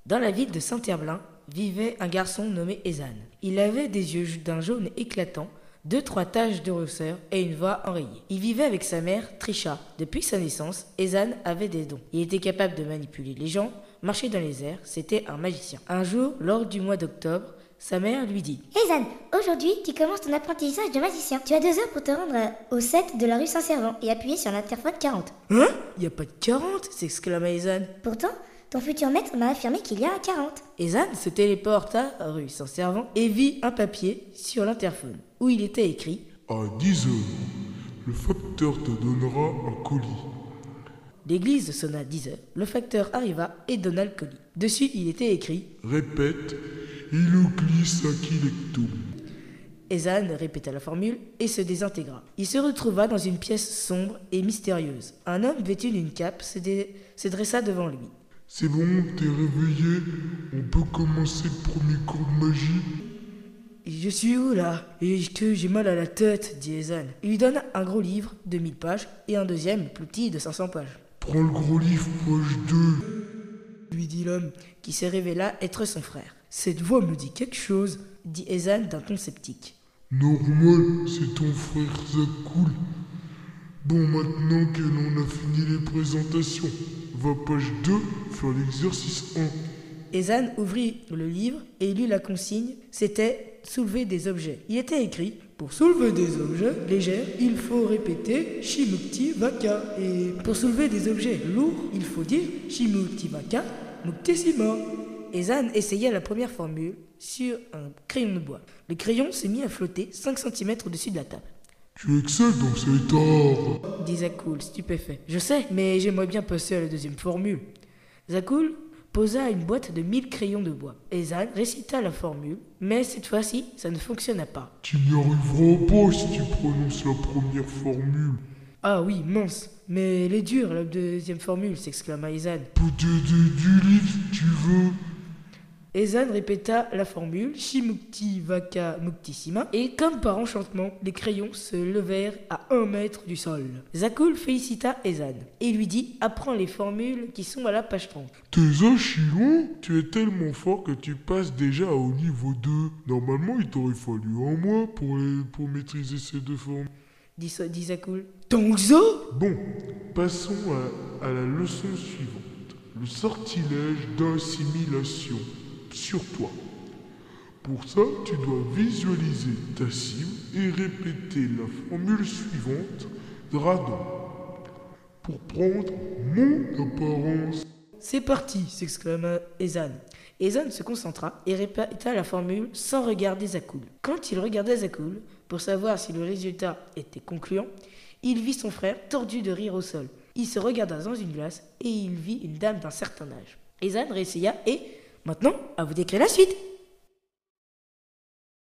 Dans la ville de Saint-Herblain vivait un garçon nommé Ezan. Il avait des yeux d'un jaune éclatant, 2-3 taches de rousseur et une voix enrayée. Il vivait avec sa mère, Trisha. Depuis sa naissance, Ezan avait des dons. Il était capable de manipuler les gens, marcher dans les airs, c'était un magicien. Un jour, lors du mois d'octobre, sa mère lui dit « Ezan, aujourd'hui tu commences ton apprentissage de magicien. Tu as 2 heures pour te rendre au 7 de la rue Saint-Servant et appuyer sur l'interphone 40. » Hein ? Y a pas de 40 » s'exclama Ezan. Pourtant, ton futur maître m'a affirmé qu'il y a un 40. Ezan se téléporte à rue Saint-Servant et vit un papier sur l'interphone où il était écrit À 10 heures, le facteur te donnera un colis. L'église sonna 10 heures, le facteur arriva et donna le colis. Dessus, il était écrit Répète, Iloclis aquilectum. Ezan répéta la formule et se désintégra. Il se retrouva dans une pièce sombre et mystérieuse. Un homme vêtu d'une cape se dressa devant lui. C'est bon, t'es réveillé, on peut commencer le premier cours de magie. Je suis où là ? Et que j'ai mal à la tête, dit Ezan. Il lui donne un gros livre de 1000 pages et un deuxième plus petit de 500 pages. Prends le gros livre, page 2. Lui dit l'homme, qui se révéla être son frère. Cette voix me dit quelque chose, dit Ezan d'un ton sceptique. Normal, c'est ton frère Zakul. Bon, maintenant que l'on a fini les présentations, va page 2, faire l'exercice 1. Ezan ouvrit le livre et lut la consigne, c'était soulever des objets. Il était écrit pour soulever des objets légers, il faut répéter Shimukti Vaka. Et pour soulever des objets lourds, il faut dire Shimukti Vaka Muktesima. Ezan essaya la première formule sur un crayon de bois. Le crayon s'est mis à flotter 5 cm au-dessus de la table. Tu excelles dans cet art, dit Zakul, stupéfait. Je sais, mais j'aimerais bien passer à la deuxième formule. Zakul posa une boîte de 1000 crayons de bois. Ezan récita la formule, mais cette fois-ci, ça ne fonctionna pas. Tu n'y arriveras pas si tu prononces la première formule. Ah oui, mince, mais elle est dure la deuxième formule, s'exclama Ezan. Peut-être du livre si tu veux. Ezan répéta la formule Shimukti Vaka Muktissima et comme par enchantement, les crayons se levèrent à 1 mètre du sol. Zakul félicita Ezan et lui dit apprends les formules qui sont à la page 30. T'es Achillon, tu es tellement fort que tu passes déjà au niveau 2. Normalement, il t'aurait fallu un mois pour maîtriser ces 2 formules. Dit Zakul. Donc ça ? Bon, passons à la leçon suivante. Le sortilège d'assimilation. Sur toi. Pour ça, tu dois visualiser ta cible et répéter la formule suivante, Dragon, pour prendre mon apparence. C'est parti, s'exclama Ezan. Ezan se concentra et répéta la formule sans regarder Zakul. Quand il regardait Zakul, pour savoir si le résultat était concluant, il vit son frère tordu de rire au sol. Il se regarda dans une glace et il vit une dame d'un certain âge. Ezan réessaya et... Maintenant, à vous d'écrire la suite.